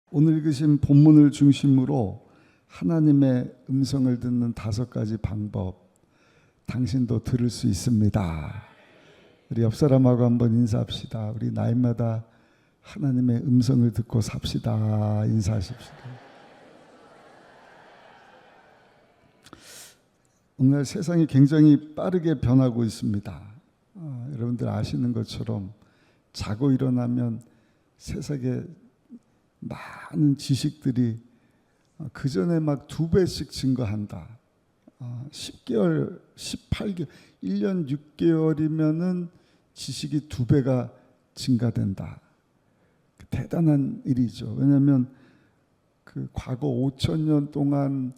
오늘 읽으신 본문을 중심으로 하나님의 음성을 듣는 5가지 방법, 당신도 들을 수 있습니다. 우리 옆 사람하고 한번 인사합시다. 우리 날마다 하나님의 음성을 듣고 삽시다. 인사하십시다. 오늘 세상이 굉장히 빠르게 변하고 있습니다. 여러분들 아시는 것처럼 자고 일어나면 세상에 많은 지식들이 그 전에 막 2배씩 증가한다. 10개월, 18개월, 1년 6개월이면은 지식이 2배가 증가된다. 대단한 일이죠. 왜냐하면 그 과거 5,000년 동안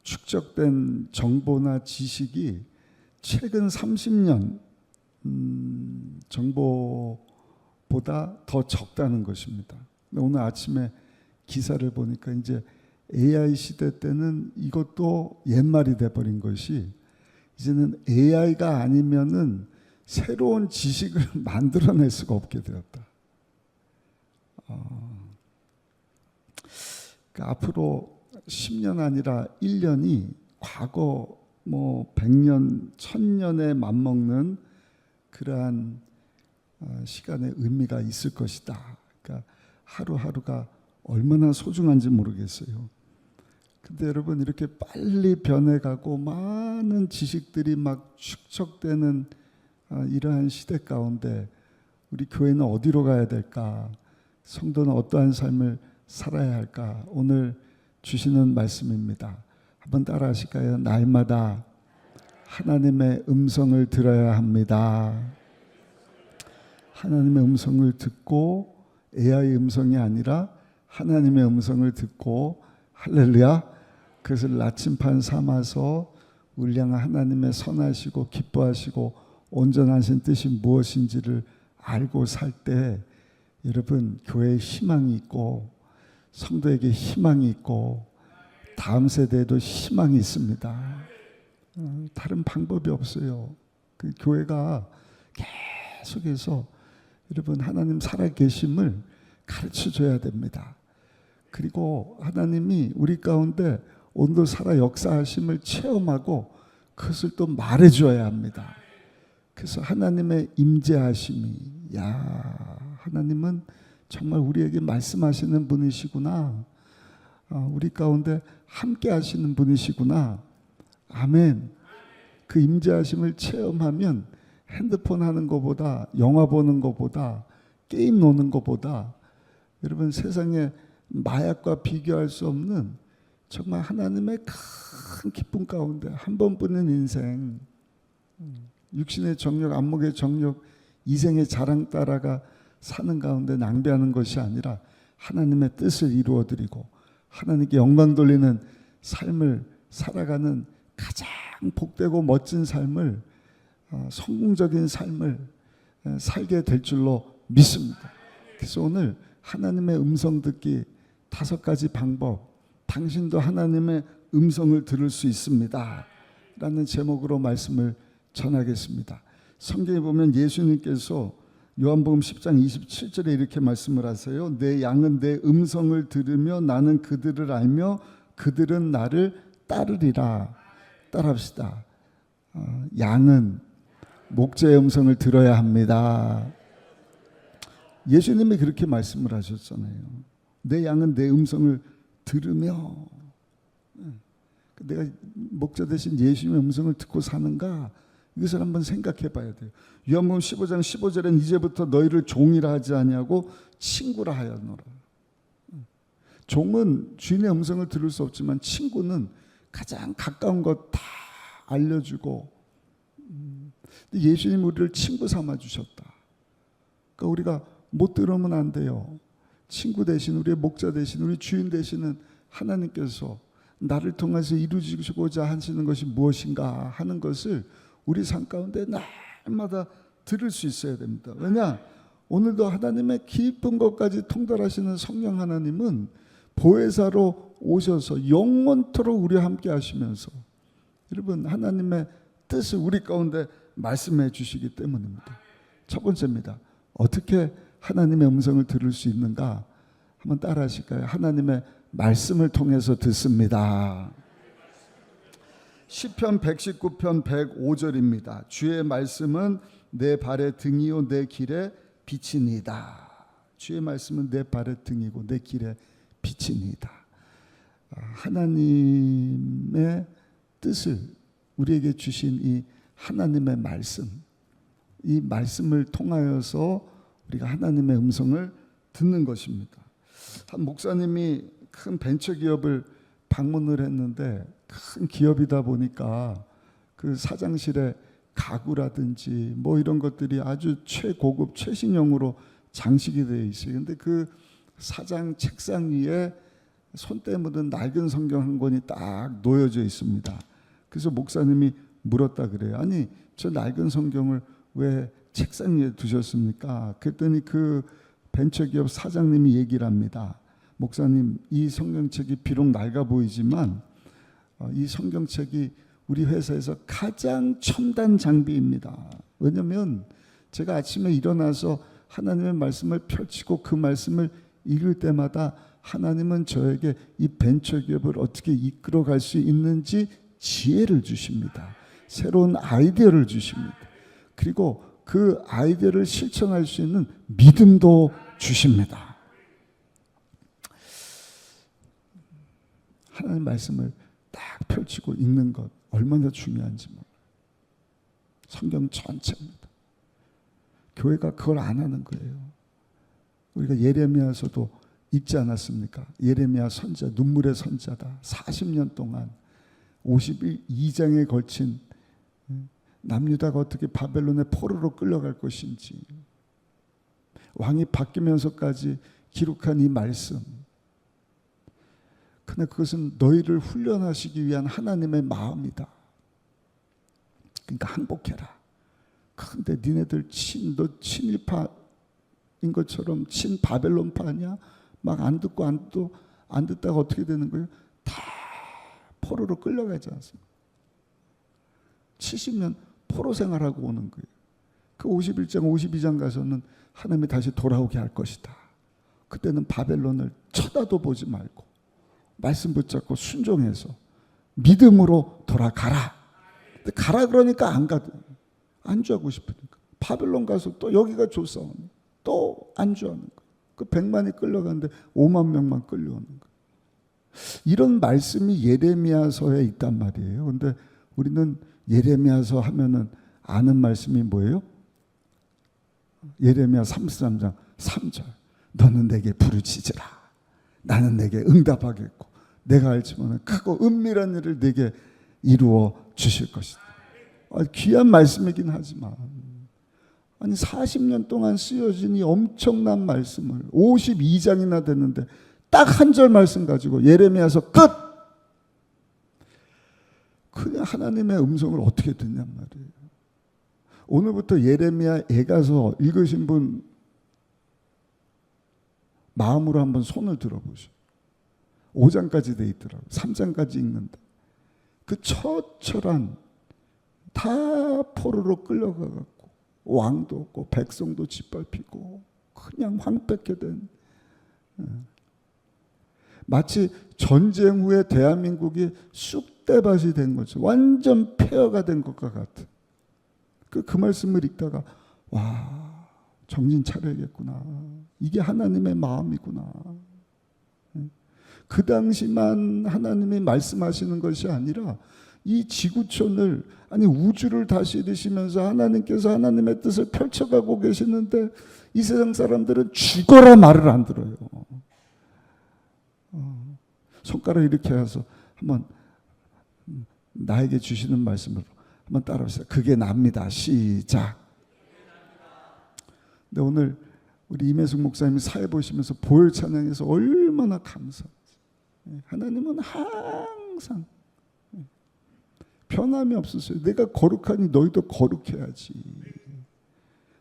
축적된 정보나 지식이 최근 30년 정보보다 더 적다는 것입니다. 오늘 아침에 기사를 보니까 이제 AI 시대 때는 이것도 옛말이 돼버린 것이 이제는 AI가 아니면은 새로운 지식을 만들어낼 수가 없게 되었다. 그러니까 앞으로 10년 아니라 1년이 과거 100년, 1000년에 맞먹는 그러한 시간의 의미가 있을 것이다. 그러니까 하루하루가 얼마나 소중한지 모르겠어요. 근데 여러분, 이렇게 빨리 변해가고 많은 지식들이 막 축적되는 이러한 시대 가운데 우리 교회는 어디로 가야 될까? 성도는 어떠한 삶을 살아야 할까? 오늘 주시는 말씀입니다. 한번 따라 하실까요? 날마다 하나님의 음성을 들어야 합니다. 하나님의 음성을 듣고 AI 음성이 아니라 하나님의 음성을 듣고, 할렐루야, 그것을 나침판 삼아서 우리 향한 하나님의 선하시고 기뻐하시고 온전하신 뜻이 무엇인지를 알고 살 때 여러분, 교회에 희망이 있고 성도에게 희망이 있고 다음 세대에도 희망이 있습니다. 다른 방법이 없어요. 그 교회가 계속해서 여러분 하나님 살아계심을 가르쳐줘야 됩니다. 그리고 하나님이 우리 가운데 오늘도 살아 역사하심을 체험하고 그것을 또 말해줘야 합니다. 그래서 하나님의 임재하심이, 하나님은 정말 우리에게 말씀하시는 분이시구나, 우리 가운데 함께 하시는 분이시구나, 아멘. 그 임재하심을 체험하면 핸드폰 하는 것보다, 영화 보는 것보다, 게임 노는 것보다 여러분 세상에 마약과 비교할 수 없는 정말 하나님의 큰 기쁨 가운데 한 번뿐인 인생, 육신의 정욕, 안목의 정욕, 이생의 자랑 따라가 사는 가운데 낭비하는 것이 아니라 하나님의 뜻을 이루어드리고 하나님께 영광 돌리는 삶을 살아가는 가장 복되고 멋진 삶을, 성공적인 삶을 살게 될 줄로 믿습니다. 그래서 오늘 하나님의 음성 듣기 5가지 방법, 당신도 하나님의 음성을 들을 수 있습니다 라는 제목으로 말씀을 전하겠습니다. 성경에 보면 예수님께서 요한복음 10장 27절에 이렇게 말씀을 하세요. 내 양은 내 음성을 들으며 나는 그들을 알며 그들은 나를 따르리라. 따라합시다. 양은 목자의 음성을 들어야 합니다. 예수님이 그렇게 말씀을 하셨잖아요. 내 양은 내 음성을 들으며. 내가 목자 대신 예수님의 음성을 듣고 사는가? 이것을 한번 생각해 봐야 돼요. 요한복음 15장 15절엔 이제부터 너희를 종이라 하지 아니하고 친구라 하였노라. 종은 주인의 음성을 들을 수 없지만 친구는 가장 가까운 것 다 알려주고, 예수님 우리를 친구 삼아 주셨다. 그러니까 우리가 못 들으면 안 돼요. 친구 대신, 우리의 목자 대신, 우리 주인 되시는 하나님께서 나를 통해서 이루시고자 하시는 것이 무엇인가 하는 것을 우리 삶 가운데 날마다 들을 수 있어야 됩니다. 왜냐? 오늘도 하나님의 깊은 것까지 통달하시는 성령 하나님은 보혜사로 오셔서 영원토록 우리와 함께 하시면서 여러분 하나님의 뜻을 우리 가운데 말씀해 주시기 때문입니다. 첫 번째입니다. 어떻게 하나님의 음성을 들을 수 있는가? 한번 따라 하실까요? 하나님의 말씀을 통해서 듣습니다. 시편 119편 105절입니다. 주의 말씀은 내 발의 등이요 내 길의 빛이니이다. 주의 말씀은 내 발의 등이고 내 길의 빛이니이다. 하나님의 뜻을 우리에게 주신 이 하나님의 말씀, 이 말씀을 통하여서 우리가 하나님의 음성을 듣는 것입니다. 한 목사님이 큰 벤처기업을 방문을 했는데, 큰 기업이다 보니까 그 사장실에 가구라든지 뭐 이런 것들이 아주 최고급 최신형으로 장식이 되어 있어요. 근데 그 사장 책상 위에 손때 묻은 낡은 성경 한 권이 딱 놓여져 있습니다. 그래서 목사님이 물었다 그래요. 아니, 저 낡은 성경을 왜 책상 위에 두셨습니까? 그랬더니 그 벤처기업 사장님이 얘기를 합니다. 목사님, 이 성경책이 비록 낡아 보이지만 이 성경책이 우리 회사에서 가장 첨단 장비입니다. 왜냐하면 제가 아침에 일어나서 하나님의 말씀을 펼치고 그 말씀을 읽을 때마다 하나님은 저에게 이 벤처기업을 어떻게 이끌어갈 수 있는지 지혜를 주십니다. 새로운 아이디어를 주십니다. 그리고 그 아이디어를 실천할 수 있는 믿음도 주십니다. 하나님 말씀을 딱 펼치고 읽는 것 얼마나 중요한지 몰라요. 성경 전체입니다. 교회가 그걸 안 하는 거예요. 우리가 예레미야서도 읽지 않았습니까? 예레미야 선자, 눈물의 선자다. 40년 동안 52장에 걸친 남유다가 어떻게 바벨론의 포로로 끌려갈 것인지, 왕이 바뀌면서까지 기록한 이 말씀. 근데 그것은 너희를 훈련하시기 위한 하나님의 마음이다. 그러니까 항복해라. 근데 니네들 너 친일파인 것처럼 친바벨론파 아니야? 막 안 듣고 안 듣다가 어떻게 되는 거예요? 다 포로로 끌려가지 않습니까? 70년 포로 생활하고 오는 거예요. 그 51장 52장 가서는 하나님이 다시 돌아오게 할 것이다. 그때는 바벨론을 쳐다도 보지 말고 말씀 붙잡고 순종해서 믿음으로 돌아가라. 근데 가라 그러니까 안 가도 안주하고 싶으니까 바벨론 가서 또 여기가 좋사오니 또 안주하는 거예요. 그 100만이 끌려가는데 5만 명만 끌려오는 거예요. 이런 말씀이 예레미야서에 있단 말이에요. 근데 우리는 예레미야서 하면은 아는 말씀이 뭐예요? 예레미야 33장 3절. 너는 내게 부르짖으라. 나는 내게 응답하겠고 내가 알지만 크고 은밀한 일을 내게 이루어 주실 것이다. 귀한 말씀이긴 하지만, 아니 40년 동안 쓰여진 이 엄청난 말씀을 52장이나 됐는데 딱 한 절 말씀 가지고 예레미야서 끝! 그냥 하나님의 음성을 어떻게 듣냔 말이에요. 오늘부터 예레미야에 가서 읽으신 분 마음으로 한번 손을 들어보시오. 5장까지 돼 있더라고요. 3장까지 읽는다. 그 처철한 다 포로로 끌려가갖고 왕도 없고 백성도 짓밟히고 그냥 황폐케 된, 마치 전쟁 후에 대한민국이 쑥대밭이 된 거죠. 완전 폐허가 된 것과 같은 그 말씀을 읽다가 와, 정신 차려야겠구나. 이게 하나님의 마음이구나. 그 당시만 하나님이 말씀하시는 것이 아니라 이 지구촌을, 아니 우주를 다스리시면서 하나님께서 하나님의 뜻을 펼쳐가고 계시는데 이 세상 사람들은 죽어라 말을 안 들어요. 손가락 이렇게 해서 한번 나에게 주시는 말씀으로 한번 따라하세요. 그게 납니다. 시작. 근데 오늘 우리 임혜숙 목사님이 사회 보시면서 보혈 찬양에서 얼마나 감사해요. 하나님은 항상 변함이 없으세요. 내가 거룩하니 너희도 거룩해야지.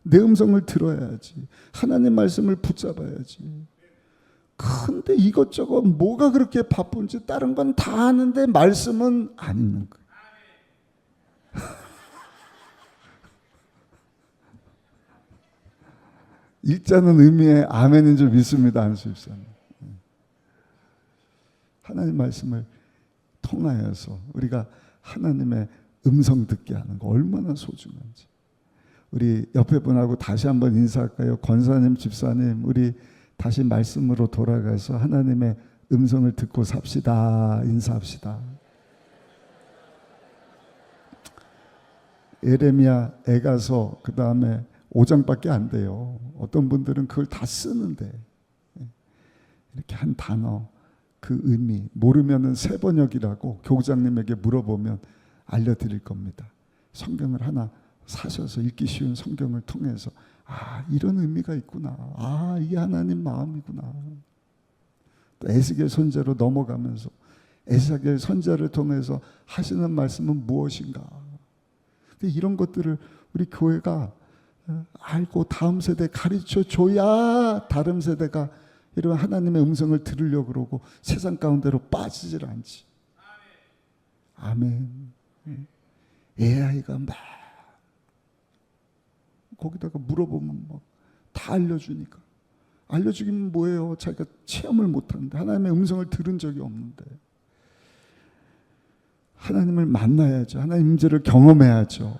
내 음성을 들어야지. 하나님 말씀을 붙잡아야지. 근데 이것저것 뭐가 그렇게 바쁜지 다른 건 다 아는데 말씀은 안 읽는 거예요. 읽자는 의미의 아멘인 줄 믿습니다. 안수입사님. 하나님 말씀을 통하여서 우리가 하나님의 음성 듣게 하는 거 얼마나 소중한지. 우리 옆에 분하고 다시 한번 인사할까요? 권사님, 집사님, 우리 다시 말씀으로 돌아가서 하나님의 음성을 듣고 삽시다. 인사합시다. 예레미야, 에가서 그 다음에 5장밖에 안 돼요. 어떤 분들은 그걸 다 쓰는데 이렇게 한 단어 그 의미 모르면은 새 번역이라고 교장님에게 물어보면 알려드릴 겁니다. 성경을 하나 사셔서 읽기 쉬운 성경을 통해서 이런 의미가 있구나. 이게 하나님 마음이구나. 또 에스겔 선지자로 넘어가면서 에스겔 선지자를 통해서 하시는 말씀은 무엇인가. 근데 이런 것들을 우리 교회가 알고 다음 세대에 가르쳐 줘야 다른 세대가 이런 하나님의 음성을 들으려고 그러고 세상 가운데로 빠지질 않지. 아멘. AI가 막 거기다가 물어보면 막 다 알려주니까. 알려주기는 뭐예요? 자기가 체험을 못하는데, 하나님의 음성을 들은 적이 없는데. 하나님을 만나야죠. 하나님 임재를 경험해야죠.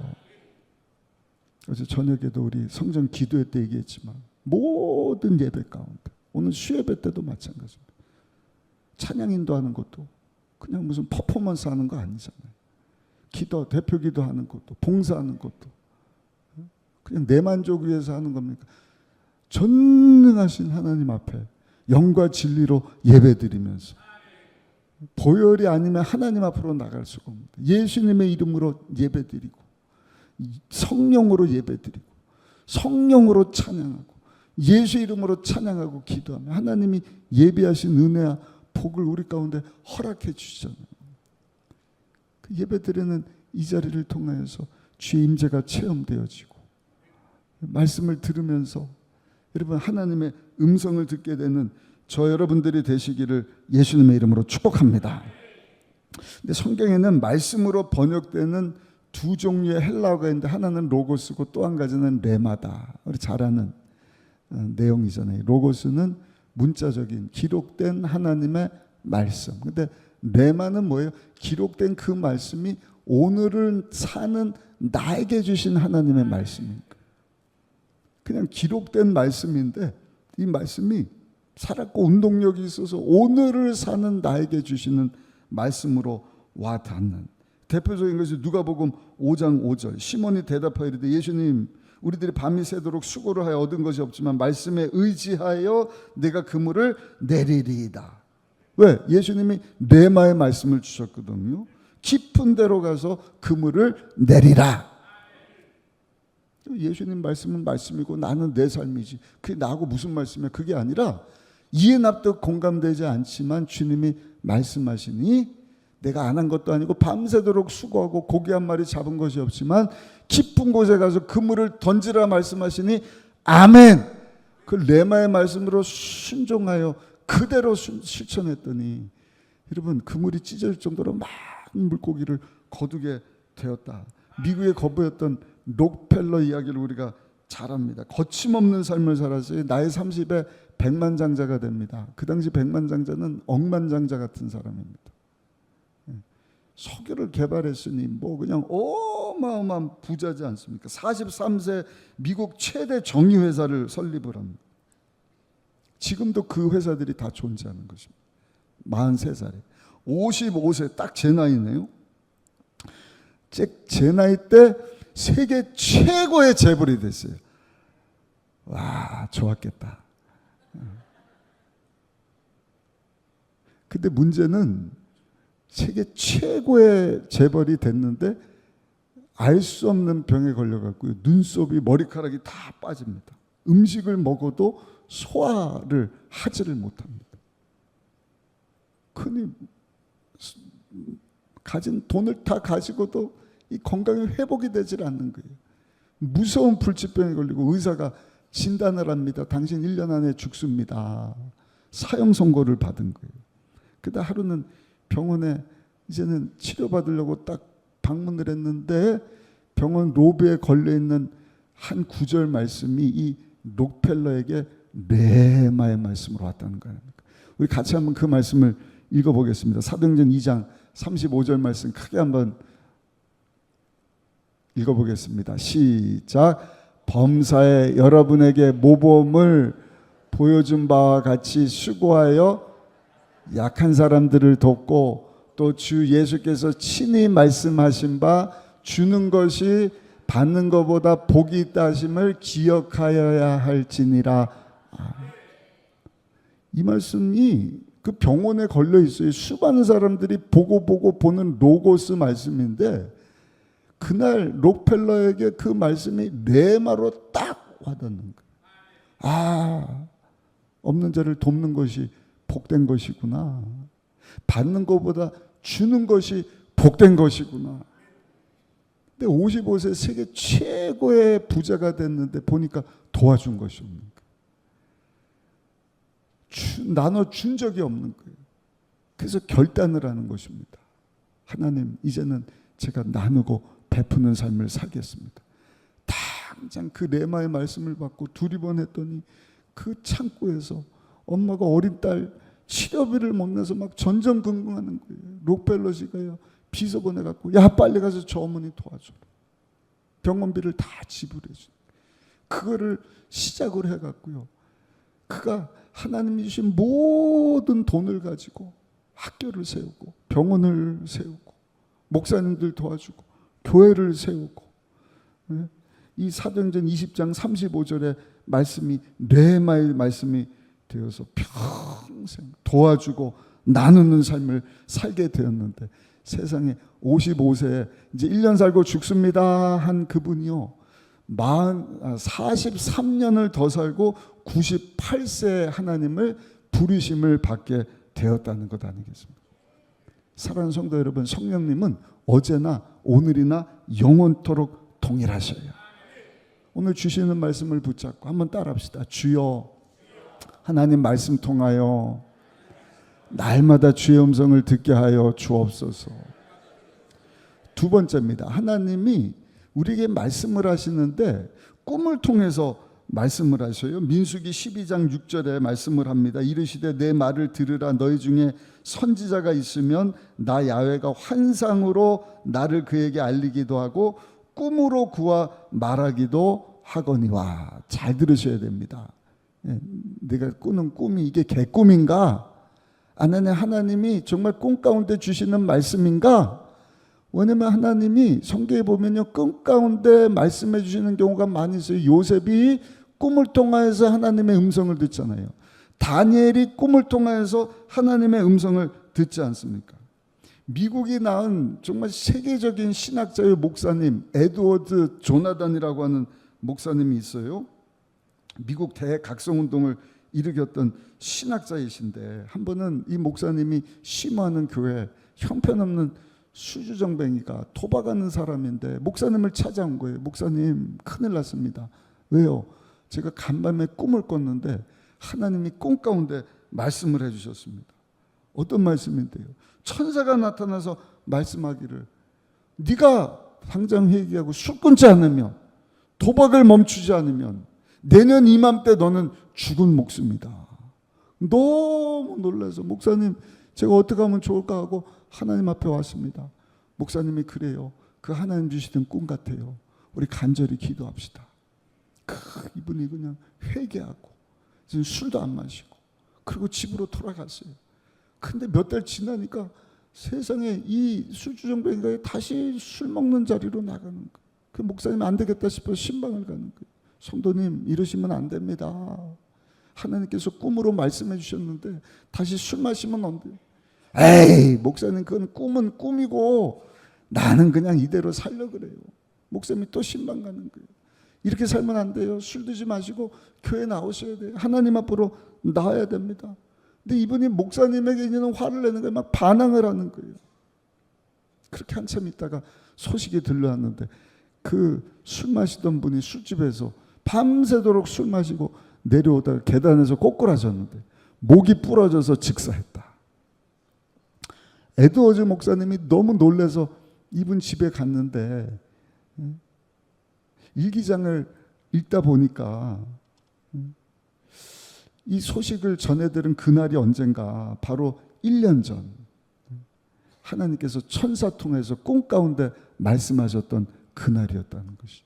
어제 저녁에도 우리 성전 기도회 때 얘기했지만 모든 예배 가운데, 오늘 수예배 때도 마찬가지입니다. 찬양 인도하는 것도 그냥 무슨 퍼포먼스 하는 거 아니잖아요. 기도, 대표 기도하는 것도, 봉사하는 것도 그냥 내 만족 위해서 하는 겁니까? 전능하신 하나님 앞에 영과 진리로 예배드리면서 보혈이 아니면 하나님 앞으로 나갈 수가 없습니다. 예수님의 이름으로 예배드리고 성령으로 예배드리고 성령으로 찬양하고 예수 이름으로 찬양하고 기도하며 하나님이 예비하신 은혜와 복을 우리 가운데 허락해 주시잖아요. 그 예배드리는 이 자리를 통하여서 주의 임재가 체험되어지고 말씀을 들으면서 여러분 하나님의 음성을 듣게 되는 저 여러분들이 되시기를 예수님의 이름으로 축복합니다. 근데 성경에는 말씀으로 번역되는 두 종류의 헬라어가 있는데 하나는 로고스고 또 한 가지는 레마다. 우리 잘 아는 내용이잖아요. 로고스는 문자적인 기록된 하나님의 말씀. 근데 레마는 뭐예요? 기록된 그 말씀이 오늘을 사는 나에게 주신 하나님의 말씀입니다. 그냥 기록된 말씀인데 이 말씀이 살았고 운동력이 있어서 오늘을 사는 나에게 주시는 말씀으로 와 닿는 대표적인 것이 누가복음 5장 5절. 시몬이 대답하여 이르되 예수님 우리들이 밤이 새도록 수고를 하여 얻은 것이 없지만 말씀에 의지하여 내가 그물을 내리리이다. 왜? 예수님이 레마의 말씀을 주셨거든요. 깊은 데로 가서 그물을 내리라. 예수님 말씀은 말씀이고 나는 내 삶이지. 그게 나하고 무슨 말씀이야? 그게 아니라 이해 납득 공감되지 않지만 주님이 말씀하시니 내가 안 한 것도 아니고 밤새도록 수고하고 고기 한 마리 잡은 것이 없지만 깊은 곳에 가서 그물을 던지라 말씀하시니 아멘. 그 레마의 말씀으로 순종하여 그대로 실천했더니 여러분 그물이 찢어질 정도로 많은 물고기를 거두게 되었다. 미국의 거부였던 록펠러 이야기를 우리가 잘 압니다. 거침없는 삶을 살았어요. 나이 30에 백만장자가 됩니다. 그 당시 백만장자는 억만장자 같은 사람입니다. 석유를 개발했으니 뭐 그냥 어마어마한 부자지 않습니까? 43세 미국 최대 정유회사를 설립을 합니다. 지금도 그 회사들이 다 존재하는 것입니다. 43살에 55세 딱 제 나이네요. 제 나이 때 세계 최고의 재벌이 됐어요. 와, 좋았겠다. 근데 문제는 세계 최고의 재벌이 됐는데 알 수 없는 병에 걸려갖고 눈썹이 머리카락이 다 빠집니다. 음식을 먹어도 소화를 하지를 못합니다. 흔히 가진 돈을 다 가지고도 이 건강이 회복이 되질 않는 거예요. 무서운 불치병에 걸리고 의사가 진단을 합니다. 당신 1년 안에 죽습니다. 사형 선고를 받은 거예요. 그다 하루는 병원에 이제는 치료받으려고 딱 방문을 했는데 병원 로비에 걸려있는 한 구절 말씀이 이 록펠러에게 레마의 말씀으로 왔다는 거예요. 우리 같이 한번 그 말씀을 읽어보겠습니다. 사도행전 2장 35절 말씀 크게 한번 읽어보겠습니다. 시작. 범사에 여러분에게 모범을 보여준 바와 같이 수고하여 약한 사람들을 돕고 또 주 예수께서 친히 말씀하신 바 주는 것이 받는 것보다 복이 있다 하심을 기억하여야 할지니라. 이 말씀이 그 병원에 걸려 있어요. 수많은 사람들이 보고 보는 로고스 말씀인데 그날 록펠러에게 그 말씀이 레마로 딱 와닿는 거예요. 없는 자를 돕는 것이 복된 것이구나. 받는 것보다 주는 것이 복된 것이구나. 근데 55세 세계 최고의 부자가 됐는데 보니까 도와준 것이 없는 거예요. 나눠준 적이 없는 거예요. 그래서 결단을 하는 것입니다. 하나님, 이제는 제가 나누고 베푸는 삶을 살겠습니다. 당장 그 레마의 말씀을 받고 두리번했더니 그 창고에서 엄마가 어린 딸 치료비를 못 내서 막 전전긍긍하는 거예요. 록펠러 씨가요, 비서 보내갖고 야 빨리 가서 저 어머니 도와줘라. 병원비를 다 지불해 줘. 그거를 시작으로 해갖고요. 그가 하나님이 주신 모든 돈을 가지고 학교를 세우고 병원을 세우고 목사님들 도와주고 교회를 세우고, 이 사도행전 20장 35절의 말씀이 레마의 말씀이 되어서 평생 도와주고 나누는 삶을 살게 되었는데, 세상에 55세에 이제 1년 살고 죽습니다 한 그분이요, 43년을 더 살고 98세에 하나님을 부르심을 받게 되었다는 것 아니겠습니까? 사랑하는 성도 여러분, 성령님은 어제나 오늘이나 영원토록 동일하셔요. 오늘 주시는 말씀을 붙잡고 한번 따라합시다. 주여, 하나님 말씀 통하여 날마다 주의 음성을 듣게 하여 주옵소서. 두 번째입니다. 하나님이 우리에게 말씀을 하시는데 꿈을 통해서 말씀을 하셔요. 민수기 12장 6절에 말씀을 합니다. 이르시되 내 말을 들으라. 너희 중에 선지자가 있으면 나 야훼가 환상으로 나를 그에게 알리기도 하고 꿈으로 그와 말하기도 하거니와. 잘 들으셔야 됩니다. 내가 꾸는 꿈이 이게 개꿈인가? 아니면 하나님이 정말 꿈 가운데 주시는 말씀인가? 왜냐면 하나님이 성경에 보면요, 꿈 가운데 말씀해 주시는 경우가 많이 있어요. 요셉이 꿈을 통하여서 하나님의 음성을 듣잖아요. 다니엘이 꿈을 통하여서 하나님의 음성을 듣지 않습니까? 미국이 낳은 정말 세계적인 신학자의 목사님, 에드워드 조나단이라고 하는 목사님이 있어요. 미국 대각성운동을 일으켰던 신학자이신데, 한 번은 이 목사님이 심호하는 교회 형편없는 수주정뱅이가 도박하는 사람인데 목사님을 찾아온 거예요. 목사님, 큰일 났습니다. 왜요? 제가 간밤에 꿈을 꿨는데 하나님이 꿈 가운데 말씀을 해주셨습니다. 어떤 말씀인데요? 천사가 나타나서 말씀하기를, 네가 당장 회개하고 술 끊지 않으면, 도박을 멈추지 않으면 내년 이맘때 너는 죽은 목숨이다. 너무 놀라서 목사님, 제가 어떻게 하면 좋을까 하고 하나님 앞에 왔습니다. 목사님이 그래요. 그 하나님 주시던 꿈 같아요. 우리 간절히 기도합시다. 이분이 그냥 회개하고 지금 술도 안 마시고 그리고 집으로 돌아갔어요. 근데 몇 달 지나니까 세상에 이 술주정뱅이가 다시 술 먹는 자리로 나가는 거예요. 그 목사님 안 되겠다 싶어서 신방을 가는 거예요. 성도님, 이러시면 안 됩니다. 하나님께서 꿈으로 말씀해 주셨는데 다시 술 마시면 안 돼요. 에이, 목사님, 그건 꿈은 꿈이고 나는 그냥 이대로 살려 그래요. 목사님이 또 신방 가는 거예요. 이렇게 살면 안 돼요. 술 드지 마시고 교회 나오셔야 돼요. 하나님 앞으로 나와야 됩니다. 근데 이분이 목사님에게 있는 화를 내는 거예요. 막 반항을 하는 거예요. 그렇게 한참 있다가 소식이 들려왔는데 그 술 마시던 분이 술집에서 밤새도록 술 마시고 내려오다가 계단에서 꼬꾸라졌는데 목이 부러져서 즉사했다. 에드워즈 목사님이 너무 놀라서 이분 집에 갔는데 일기장을 읽다 보니까 이 소식을 전해들은 그날이 언젠가 바로 1년 전 하나님께서 천사 통해서 꿈 가운데 말씀하셨던 그날이었다는 것이죠.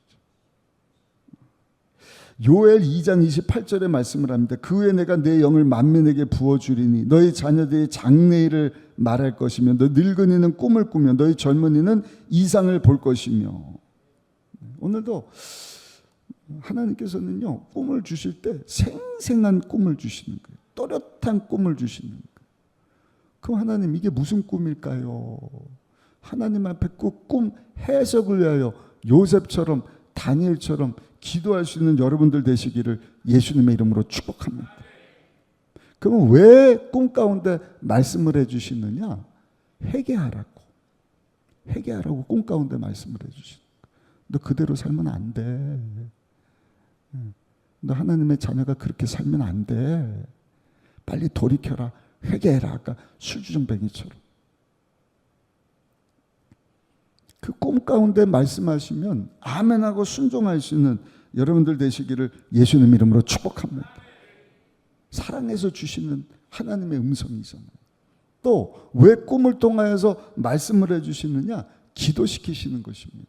요엘 2장 28절에 말씀을 합니다. 그 후에 내가 내 영을 만민에게 부어주리니 너희 자녀들이 장래일을 말할 것이며 너 늙은이는 꿈을 꾸며 너희 젊은이는 이상을 볼 것이며. 오늘도 하나님께서는요, 꿈을 주실 때 생생한 꿈을 주시는 거예요. 또렷한 꿈을 주시는 거예요. 그럼 하나님, 이게 무슨 꿈일까요? 하나님 앞에 그 꿈 해석을 위하여 요셉처럼 다니엘처럼 기도할 수 있는 여러분들 되시기를 예수님의 이름으로 축복합니다. 그러면 왜 꿈 가운데 말씀을 해주시느냐? 회개하라고 꿈 가운데 말씀을 해주시는 거예요. 너 그대로 살면 안 돼. 너 하나님의 자녀가 그렇게 살면 안 돼. 빨리 돌이켜라. 회개해라. 아까 술주정뱅이처럼. 그 꿈 가운데 말씀하시면 아멘하고 순종할 수 있는 여러분들 되시기를 예수님 이름으로 축복합니다. 사랑해서 주시는 하나님의 음성이잖아요. 또 왜 꿈을 통하여서 말씀을 해주시느냐? 기도시키시는 것입니다.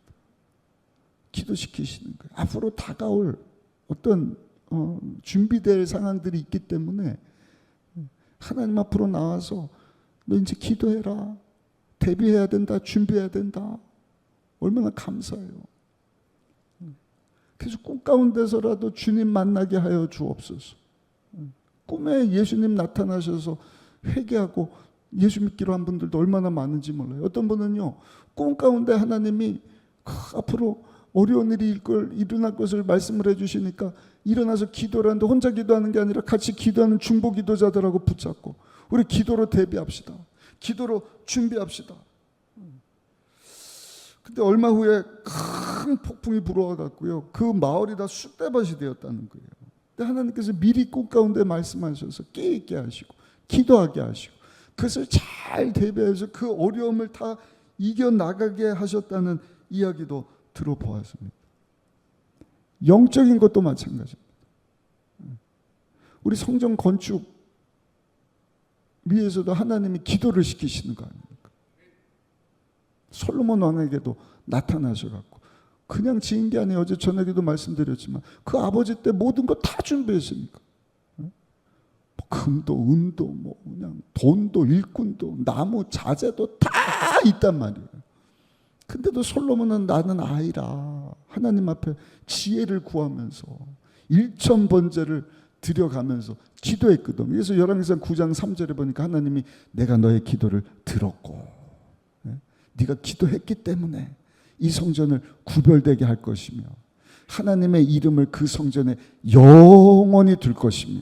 기도시키시는 거예요. 앞으로 다가올 어떤 준비될 상황들이 있기 때문에 하나님 앞으로 나와서 너 이제 기도해라. 대비해야 된다. 준비해야 된다. 얼마나 감사해요. 그래서 꿈 가운데서라도 주님 만나게 하여 주옵소서. 꿈에 예수님 나타나셔서 회개하고 예수 믿기로 한 분들도 얼마나 많은지 몰라요. 어떤 분은요, 꿈 가운데 하나님이 앞으로 어려운 일이 일어날 것을 말씀을 해주시니까 일어나서 기도를 하는데 혼자 기도하는 게 아니라 같이 기도하는 중보 기도자들하고 붙잡고 우리 기도로 대비합시다. 기도로 준비합시다. 근데 얼마 후에 큰 폭풍이 불어와 갖고요, 그 마을이 다 쑥대밭이 되었다는 거예요. 근데 하나님께서 미리 꿈 가운데 말씀하셔서 깨 있게 하시고 기도하게 하시고 그것을 잘 대비해서 그 어려움을 다 이겨나가게 하셨다는 이야기도 들어보았습니다. 영적인 것도 마찬가지입니다. 우리 성전 건축 위에서도 하나님이 기도를 시키시는 거 아닙니까? 솔로몬 왕에게도 나타나셔갖고 그냥 지은 게 아니에요. 어제 저녁에도 말씀드렸지만 그 아버지 때 모든 거 다 준비했으니까 금도 은도 뭐 그냥 돈도 일꾼도 나무 자재도 다 있단 말이에요. 근데도 솔로몬은 나는 아이라 하나님 앞에 지혜를 구하면서 일천번제를 드려가면서 기도했거든. 그래서 열왕기상 9장 3절에 보니까 하나님이 내가 너의 기도를 들었고 네가 기도했기 때문에 이 성전을 구별되게 할 것이며 하나님의 이름을 그 성전에 영원히 둘 것이며.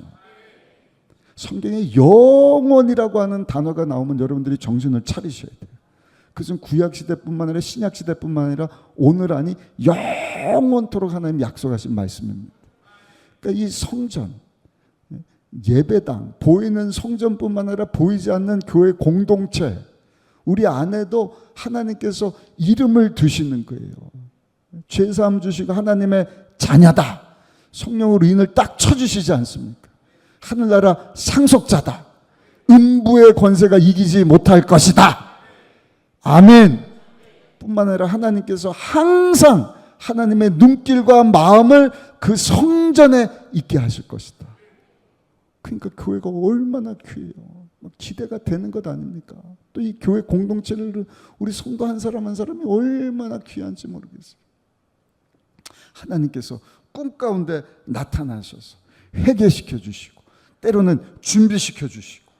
성경에 영원이라고 하는 단어가 나오면 여러분들이 정신을 차리셔야 돼요. 그것은 구약시대뿐만 아니라 신약시대뿐만 아니라 오늘 아니 영원토록 하나님 약속하신 말씀입니다. 그러니까 이 성전, 예배당, 보이는 성전뿐만 아니라 보이지 않는 교회 공동체, 우리 안에도 하나님께서 이름을 두시는 거예요. 죄사함 주시고 하나님의 자녀다. 성령으로 인을 딱 쳐주시지 않습니까? 하늘나라 상속자다. 음부의 권세가 이기지 못할 것이다. 아멘. 뿐만 아니라 하나님께서 항상 하나님의 눈길과 마음을 그 성전에 있게 하실 것이다. 그러니까 교회가 얼마나 귀해요. 기대가 되는 것 아닙니까? 또 이 교회 공동체를 우리 성도 한 사람 한 사람이 얼마나 귀한지 모르겠어요. 하나님께서 꿈 가운데 나타나셔서 회개시켜 주시고 때로는 준비시켜 주시고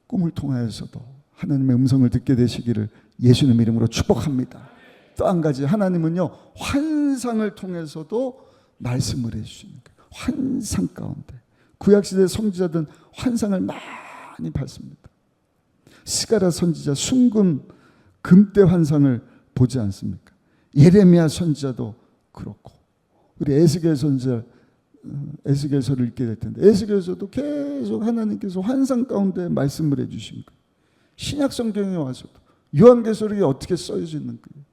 꿈을 통하여서도 하나님의 음성을 듣게 되시기를 예수님 이름으로 축복합니다. 또 한 가지, 하나님은요 환상을 통해서도 말씀을 해주시는 거예요. 환상 가운데 구약시대 선지자들은 환상을 많이 봤습니다. 스가랴 선지자 순금 금대 환상을 보지 않습니까? 예레미야 선지자도 그렇고 우리 에스겔 선지자 에스겔서를 읽게 될 텐데 에스겔서도 계속 하나님께서 환상 가운데 말씀을 해주신 거예요. 신약 성경에 와서도 요한계시록이 어떻게 써져 있는 거예요.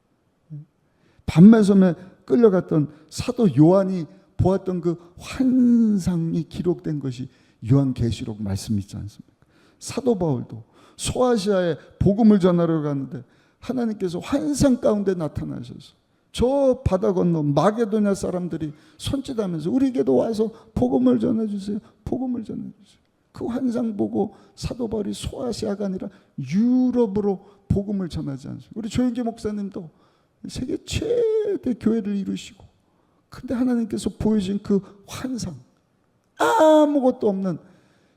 밤매섬에 끌려갔던 사도 요한이 보았던 그 환상이 기록된 것이 요한계시록 말씀 있지 않습니까? 사도 바울도 소아시아에 복음을 전하러 가는데 하나님께서 환상 가운데 나타나셔서 저 바다 건너 마게도냐 사람들이 손짓하면서 우리에게도 와서 복음을 전해주세요. 복음을 전해주세요. 그 환상 보고 사도 바울이 소아시아가 아니라 유럽으로 복음을 전하지 않습니까? 우리 조영기 목사님도 세계 최대 교회를 이루시고, 근데 하나님께서 보여준 그 환상, 아무것도 없는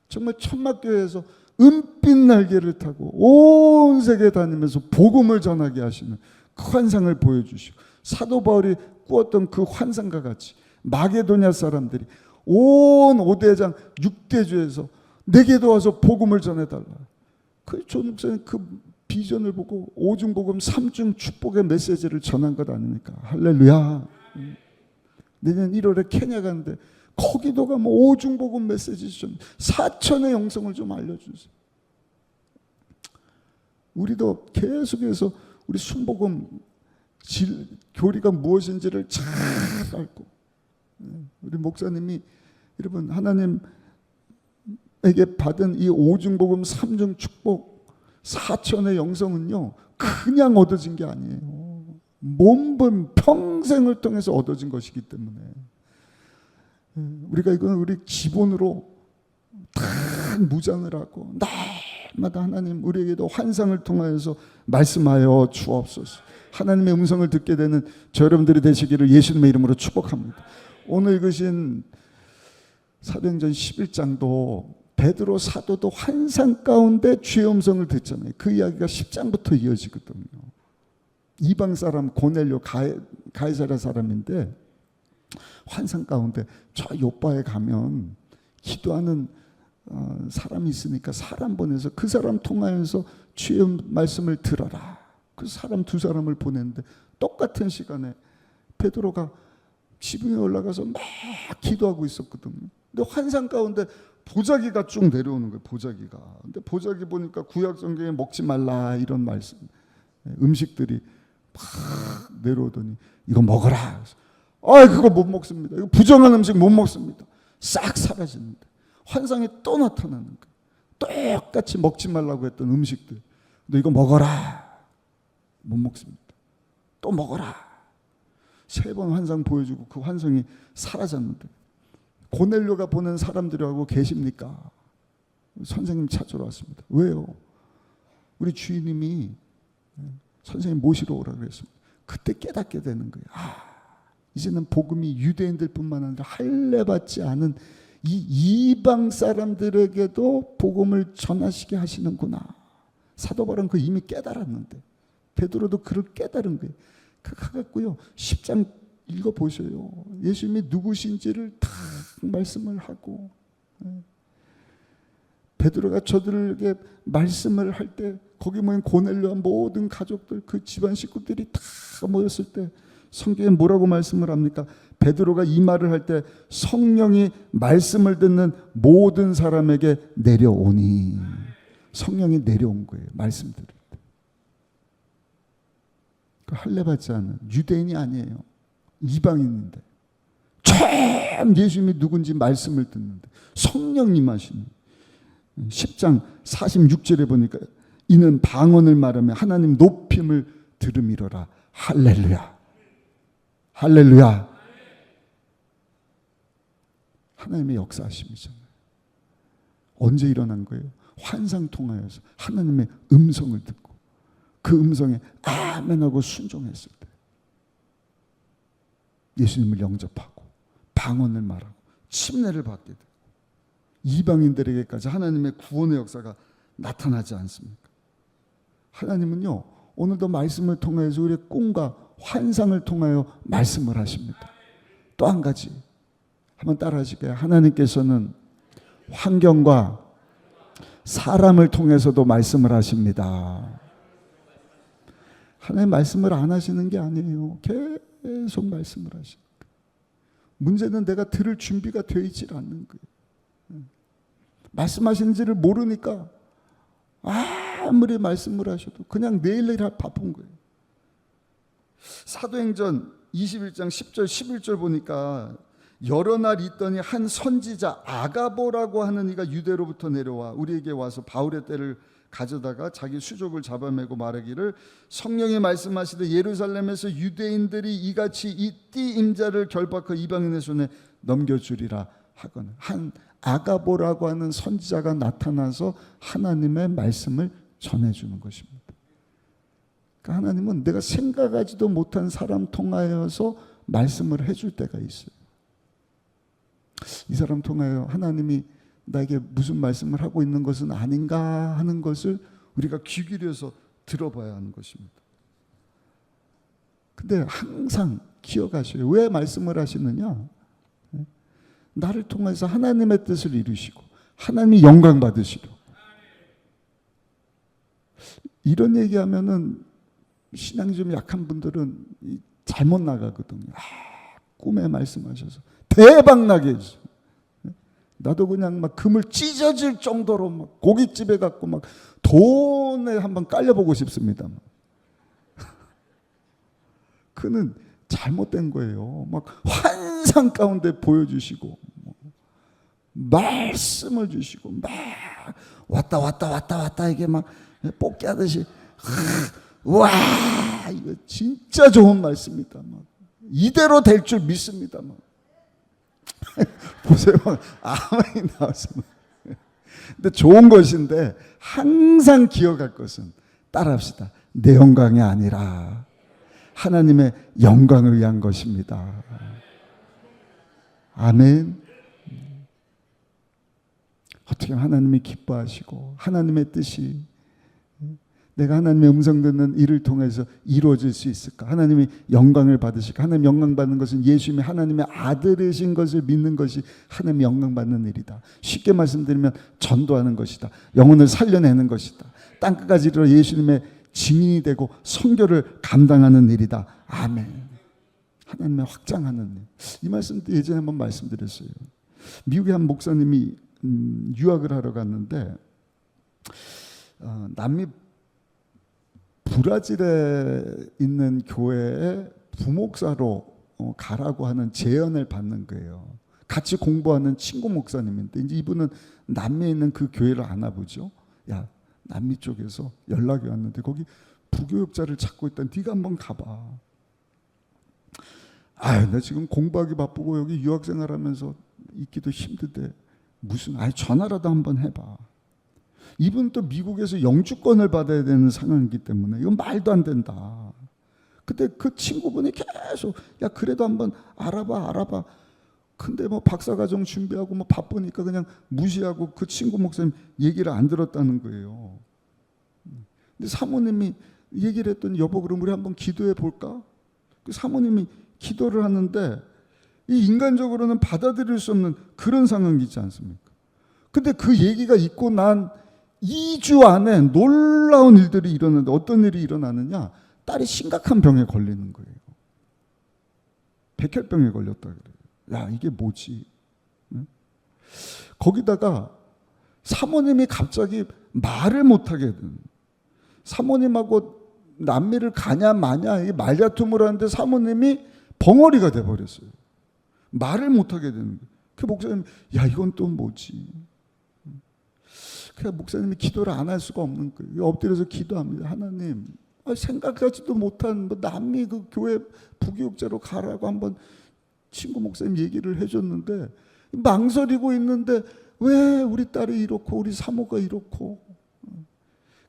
정말 천막교회에서 은빛 날개를 타고 온 세계 다니면서 복음을 전하게 하시는 그 환상을 보여주시고, 사도 바울이 꾸었던 그 환상과 같이 마게도냐 사람들이 온 5대장 6대주에서 내게도 와서 복음을 전해달라. 그 조목사님 그 비전을 보고 오중복음 3중 축복의 메시지를 전한 것 아닙니까? 할렐루야. 내년 1월에 케냐 가는데 거기도 가면 오중복음 메시지 좀 4천의 영성을 좀 알려주세요. 우리도 계속해서 우리 순복음 교리가 무엇인지를 잘 알고, 우리 목사님이 여러분 하나님에게 받은 이 오중복음 3중 축복 4천의 영성은요 그냥 얻어진 게 아니에요. 몸번 평생을 통해서 얻어진 것이기 때문에 우리가 이건 우리 기본으로 다 무장을 하고 날마다 하나님 우리에게도 환상을 통하여서 말씀하여 주옵소서. 하나님의 음성을 듣게 되는 저 여러분들이 되시기를 예수님의 이름으로 축복합니다. 오늘 읽으신 사도행전 11장도 베드로 사도도 환상 가운데 주의 음성을 듣잖아요. 그 이야기가 10장부터 이어지거든요. 이방 사람 고넬료 가이사랴 사람인데 환상 가운데 저 요바에 가면 기도하는 사람이 있으니까 사람 보내서 그 사람 통하여서 주의 말씀을 들어라. 그 사람 두 사람을 보냈는데 똑같은 시간에 베드로가 지붕에 올라가서 막 기도하고 있었거든요. 근데 환상 가운데 보자기가 쭉 내려오는 거예요. 보자기가. 근데 보자기 보니까 구약 성경에 먹지 말라 이런 말씀, 음식들이 막 내려오더니 이거 먹어라. 그거 못 먹습니다. 이거 부정한 음식 못 먹습니다. 싹 사라지는데 환상이 또 나타나는 거예요. 똑같이 먹지 말라고 했던 음식들. 너 이거 먹어라. 못 먹습니다. 또 먹어라. 3번 환상 보여주고 그 환상이 사라졌는데 고넬료가 보낸 사람들하고 계십니까? 선생님 찾으러 왔습니다. 왜요? 우리 주인님이 선생님 모시러 오라 그랬습니다. 그때 깨닫게 되는 거예요. 이제는 복음이 유대인들 뿐만 아니라 할례받지 않은 이 이방 사람들에게도 복음을 전하시게 하시는구나. 사도 바울은 그 이미 깨달았는데 베드로도 그를 깨달은 거예요. 그거 갖고요 10장 읽어보셔요. 예수님이 누구신지를 다 말씀을 하고, 베드로가 저들에게 말씀을 할 때 거기 모인 고넬료와 모든 가족들 그 집안 식구들이 다 모였을 때 성경에 뭐라고 말씀을 합니까? 베드로가 이 말을 할 때 성령이 말씀을 듣는 모든 사람에게 내려오니, 성령이 내려온 거예요. 말씀 들을 때. 할례받지 않은 유대인이 아니에요. 이방인인데 참 예수님이 누군지 말씀을 듣는데 성령 임하시는 10장 46절에 보니까 이는 방언을 말하며 하나님 높임을 들음이로라. 할렐루야. 할렐루야. 하나님의 역사하심이잖아요. 언제 일어난 거예요? 환상 통하여서 하나님의 음성을 듣고 그 음성에 아멘하고 순종했을 때 예수님을 영접하고 방언을 말하고 침례를 받게 되고 이방인들에게까지 하나님의 구원의 역사가 나타나지 않습니까? 하나님은요 오늘도 말씀을 통해서 우리의 꿈과 환상을 통하여 말씀을 하십니다. 또 한 가지 한번 따라 하실까요? 하나님께서는 환경과 사람을 통해서도 말씀을 하십니다. 하나님 말씀을 안 하시는 게 아니에요. 계속 말씀을 하십니다. 문제는 내가 들을 준비가 되어 있지 않는 거예요. 말씀하시는지를 모르니까 아무리 말씀을 하셔도 그냥 내일 바쁜 거예요. 사도행전 21장 10절 11절 보니까 여러 날 있더니 한 선지자 아가보라고 하는 이가 유대로부터 내려와 우리에게 와서 바울의 떼를 가져다가 자기 수족을 잡아매고 말하기를 성령이 말씀하시되 예루살렘에서 유대인들이 이같이 이 띠 임자를 결박하여 이방인의 손에 넘겨주리라 하거늘. 한 아가보라고 하는 선지자가 나타나서 하나님의 말씀을 전해주는 것입니다. 그러니까 하나님은 내가 생각하지도 못한 사람 통하여서 말씀을 해줄 때가 있어요. 이 사람 통하여 하나님이 나에게 무슨 말씀을 하고 있는 것은 아닌가 하는 것을 우리가 귀 기울여서 들어봐야 하는 것입니다. 근데 항상 기억하셔요. 왜 말씀을 하시느냐? 나를 통해서 하나님의 뜻을 이루시고 하나님이 영광 받으시려고. 이런 얘기하면은 신앙이 좀 약한 분들은 잘못 나가거든요. 꿈에 말씀하셔서 대박 나게 해주세요. 나도 그냥 막 금을 찢어질 정도로 막 고깃집에 갖고 막 돈에 한번 깔려보고 싶습니다. 그는 잘못된 거예요. 막 환상 가운데 보여주시고 말씀을 주시고 막 왔다 이게 막 뽑기 하듯이 와 이거 진짜 좋은 말씀이다. 막 이대로 될 줄 믿습니다. 막 보세요. 아멘이 나와서. 근데 좋은 것인데 항상 기억할 것은 따라합시다. 내 영광이 아니라 하나님의 영광을 위한 것입니다. 아멘. 어떻게 하나님이 기뻐하시고 하나님의 뜻이 내가 하나님의 음성 듣는 이를 통해서 이루어질 수 있을까? 하나님이 영광을 받으실까? 하나님 영광 받는 것은 예수님이 하나님의 아들이신 것을 믿는 것이 하나님의 영광 받는 일이다. 쉽게 말씀드리면 전도하는 것이다. 영혼을 살려내는 것이다. 땅끝까지 이르러 예수님의 증인이 되고 선교를 감당하는 일이다. 아멘. 하나님의 확장하는 일. 이 말씀도 예전에 한번 말씀드렸어요. 미국의 한 목사님이 유학을 하러 갔는데 남미 브라질에 있는 교회에 부목사로 가라고 하는 제안을 받는 거예요. 같이 공부하는 친구 목사님인데 이제 이분은 남미에 있는 그 교회를 아나 보죠. 야, 남미 쪽에서 연락이 왔는데 거기 부교육자를 찾고 있다. 네가 한번 가봐. 나 지금 공부하기 바쁘고 여기 유학생활하면서 있기도 힘든데 무슨 전화라도 한번 해봐. 이분 또 미국에서 영주권을 받아야 되는 상황이기 때문에 이건 말도 안 된다. 근데 그 친구분이 계속 야 그래도 한번 알아봐. 근데 뭐 박사과정 준비하고 뭐 바쁘니까 그냥 무시하고 그 친구 목사님 얘기를 안 들었다는 거예요. 근데 사모님이 얘기를 했더니 여보 그럼 우리 한번 기도해 볼까? 그 사모님이 기도를 하는데 이 인간적으로는 받아들일 수 없는 그런 상황이지 않습니까? 근데 그 얘기가 있고 난 2주 안에 놀라운 일들이 일어나는데 어떤 일이 일어나느냐? 딸이 심각한 병에 걸리는 거예요. 백혈병에 걸렸다 그래요. 야 이게 뭐지? 거기다가 사모님이 갑자기 말을 못하게 된 사모님하고 남미를 가냐 마냐 이게 말다툼을 하는데 사모님이 벙어리가 돼버렸어요. 말을 못하게 되는 거예요. 그 목사님 야 이건 또 뭐지? 그래서 목사님이 기도를 안 할 수가 없는 거예요. 엎드려서 기도합니다. 하나님, 생각하지도 못한 남미 그 교회 부교육자로 가라고 한번 친구 목사님 얘기를 해줬는데 망설이고 있는데 왜 우리 딸이 이렇고 우리 사모가 이렇고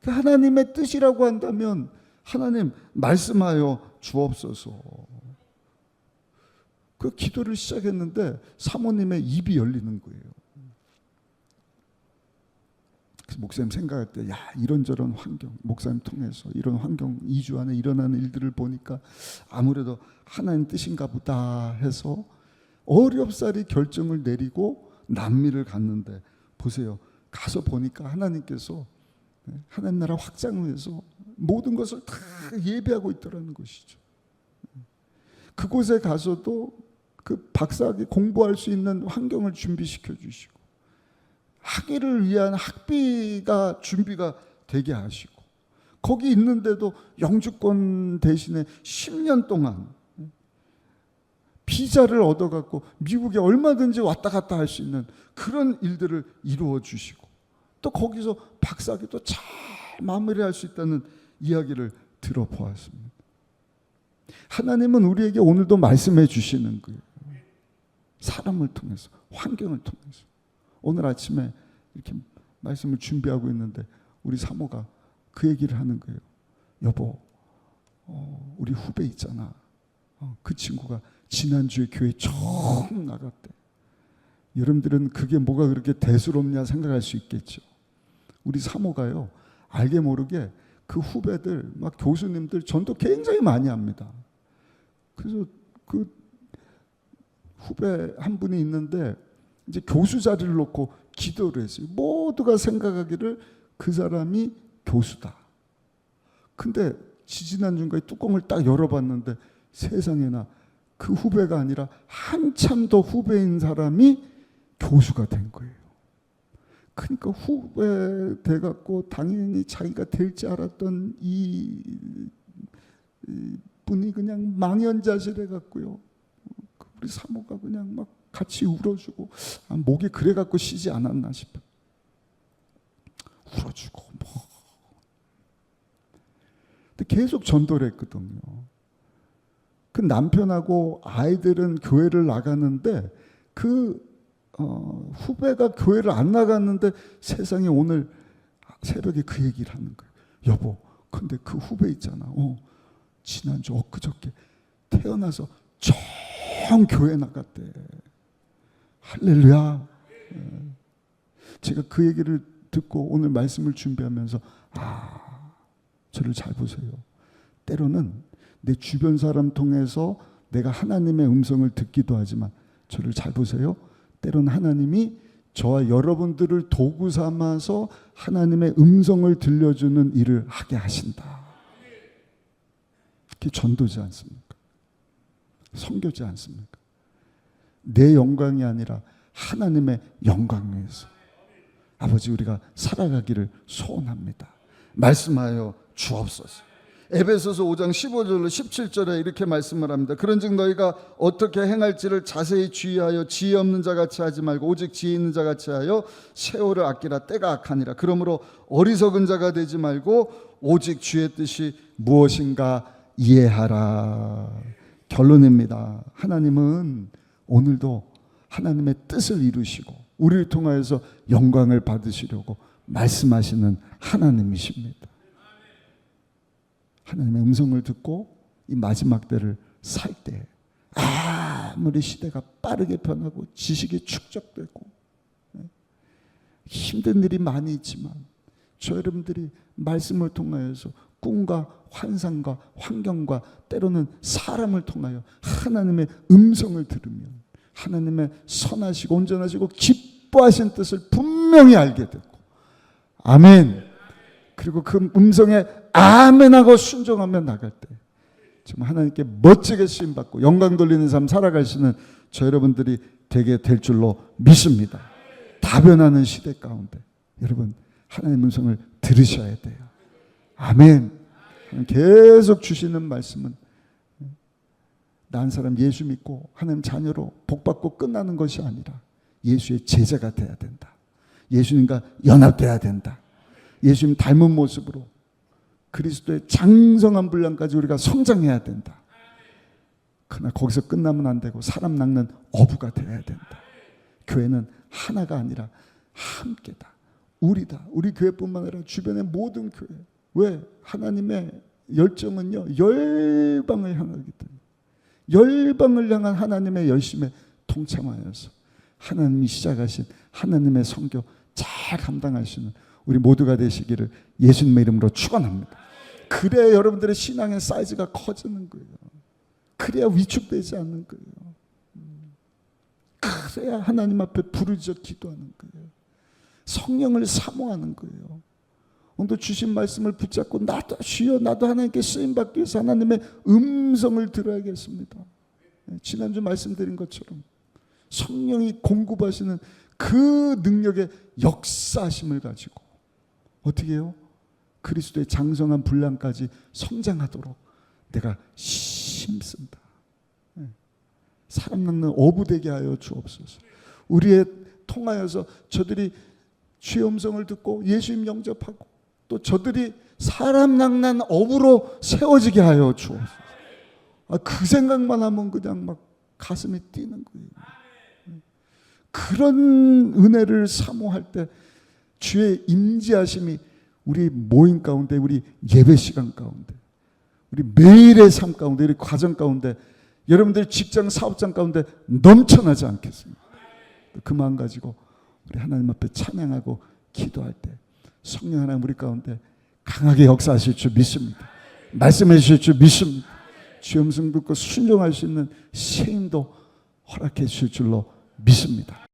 하나님의 뜻이라고 한다면 하나님 말씀하여 주옵소서. 그 기도를 시작했는데 사모님의 입이 열리는 거예요. 목사님 생각할 때 야 이런저런 환경 목사님 통해서 이런 환경 2주 안에 일어나는 일들을 보니까 아무래도 하나님 뜻인가 보다 해서 어렵사리 결정을 내리고 남미를 갔는데 보세요. 가서 보니까 하나님께서 하나님 나라 확장을 위해서 모든 것을 다 예배하고 있더라는 것이죠. 그곳에 가서도 그 박사학위 공부할 수 있는 환경을 준비시켜 주시고 학위를 위한 학비가 준비가 되게 하시고 거기 있는데도 영주권 대신에 10년 동안 비자를 얻어갖고 미국에 얼마든지 왔다 갔다 할 수 있는 그런 일들을 이루어 주시고, 또 거기서 박사학위도 잘 마무리할 수 있다는 이야기를 들어보았습니다. 하나님은 우리에게 오늘도 말씀해 주시는 거예요. 사람을 통해서, 환경을 통해서. 오늘 아침에 이렇게 말씀을 준비하고 있는데 우리 사모가 그 얘기를 하는 거예요. 여보, 우리 후배 있잖아. 그 친구가 지난주에 교회 처음 나갔대. 여러분들은 그게 뭐가 그렇게 대수롭냐 생각할 수 있겠죠. 우리 사모가요, 알게 모르게 그 후배들, 막 교수님들 전도 굉장히 많이 합니다. 그래서 그 후배 한 분이 있는데 이제 교수 자리를 놓고 기도를 했어요. 모두가 생각하기를 그 사람이 교수다. 근데 지지난주에 뚜껑을 딱 열어봤는데 세상에나 그 후배가 아니라 한참 더 후배인 사람이 교수가 된 거예요. 그러니까 후배 돼갖고 당연히 자기가 될지 알았던 이 분이 그냥 망연자실해갖고요. 우리 사모가 그냥 막 같이 울어주고, 목이 그래갖고 쉬지 않았나 싶어. 울어주고 뭐. 근데 계속 전도를 했거든요. 그 남편하고 아이들은 교회를 나가는데 그 후배가 교회를 안 나갔는데 세상에 오늘 새벽에 그 얘기를 하는 거예요. 여보, 근데 그 후배 있잖아. 지난주 엊그저께 태어나서 처음 교회 나갔대. 할렐루야. 제가 그 얘기를 듣고 오늘 말씀을 준비하면서 저를 잘 보세요. 때로는 내 주변 사람 통해서 내가 하나님의 음성을 듣기도 하지만 저를 잘 보세요. 때로는 하나님이 저와 여러분들을 도구 삼아서 하나님의 음성을 들려주는 일을 하게 하신다. 그게 전도지 않습니까? 선교지 않습니까? 내 영광이 아니라 하나님의 영광 위해서 아버지 우리가 살아가기를 소원합니다. 말씀하여 주옵소서. 에베소서 5장 15절로 17절에 이렇게 말씀을 합니다. 그런즉 너희가 어떻게 행할지를 자세히 주의하여 지혜 없는 자같이 하지 말고 오직 지혜 있는 자같이 하여 세월을 아끼라. 때가 악하니라. 그러므로 어리석은 자가 되지 말고 오직 주의 뜻이 무엇인가 이해하라. 결론입니다. 하나님은 오늘도 하나님의 뜻을 이루시고 우리를 통하여서 영광을 받으시려고 말씀하시는 하나님이십니다. 하나님의 음성을 듣고 이 마지막 때를 살 때 아무리 시대가 빠르게 변하고 지식이 축적되고 힘든 일이 많이 있지만 저 여러분들이 말씀을 통하여서 꿈과 환상과 환경과 때로는 사람을 통하여 하나님의 음성을 들으면 하나님의 선하시고 온전하시고 기뻐하신 뜻을 분명히 알게 되고 아멘. 그리고 그 음성에 아멘하고 순종하며 나갈 때 정말 하나님께 멋지게 쓰임받고 영광 돌리는 삶 살아가시는 저 여러분들이 되게 될 줄로 믿습니다. 다변하는 시대 가운데 여러분 하나님의 음성을 들으셔야 돼요. 아멘. 계속 주시는 말씀은 나 한 사람 예수 믿고 하나님 자녀로 복받고 끝나는 것이 아니라 예수의 제자가 돼야 된다. 예수님과 연합돼야 된다. 예수님 닮은 모습으로 그리스도의 장성한 분량까지 우리가 성장해야 된다. 그러나 거기서 끝나면 안 되고 사람 낚는 어부가 되어야 된다. 교회는 하나가 아니라 함께다. 우리다. 우리 교회뿐만 아니라 주변의 모든 교회. 왜? 하나님의 열정은요 열방을 향하기 때문에 열방을 향한 하나님의 열심에 동참하여서 하나님이 시작하신 하나님의 선교 잘 감당하시는 우리 모두가 되시기를 예수님의 이름으로 축원합니다. 그래야 여러분들의 신앙의 사이즈가 커지는 거예요. 그래야 위축되지 않는 거예요. 그래야 하나님 앞에 부르짖어 기도하는 거예요. 성령을 사모하는 거예요. 오늘 주신 말씀을 붙잡고 나도 주여 나도 하나님께 쓰임받기 위해서 하나님의 음성을 들어야겠습니다. 지난주 말씀드린 것처럼 성령이 공급하시는 그 능력의 역사심을 가지고 어떻게 해요? 그리스도의 장성한 분량까지 성장하도록 내가 힘쓴다. 사람 낚는 어부 되게 하여 주옵소서. 우리의 통하여서 저들이 주의 음성을 듣고 예수님 영접하고 또 저들이 사람 낚는 어부로 세워지게 하여 주옵소서. 그 생각만 하면 그냥 막 가슴이 뛰는 거예요. 그런 은혜를 사모할 때 주의 임재하심이 우리 모임 가운데, 우리 예배 시간 가운데, 우리 매일의 삶 가운데, 우리 과정 가운데, 여러분들 직장 사업장 가운데 넘쳐나지 않겠습니까? 그 마음 가지고 우리 하나님 앞에 찬양하고 기도할 때 성령 하나님 우리 가운데 강하게 역사하실 줄 믿습니다. 말씀해 주실 줄 믿습니다. 주의 음성 듣고 순종할 수 있는 새 힘도 허락해 주실 줄로 믿습니다.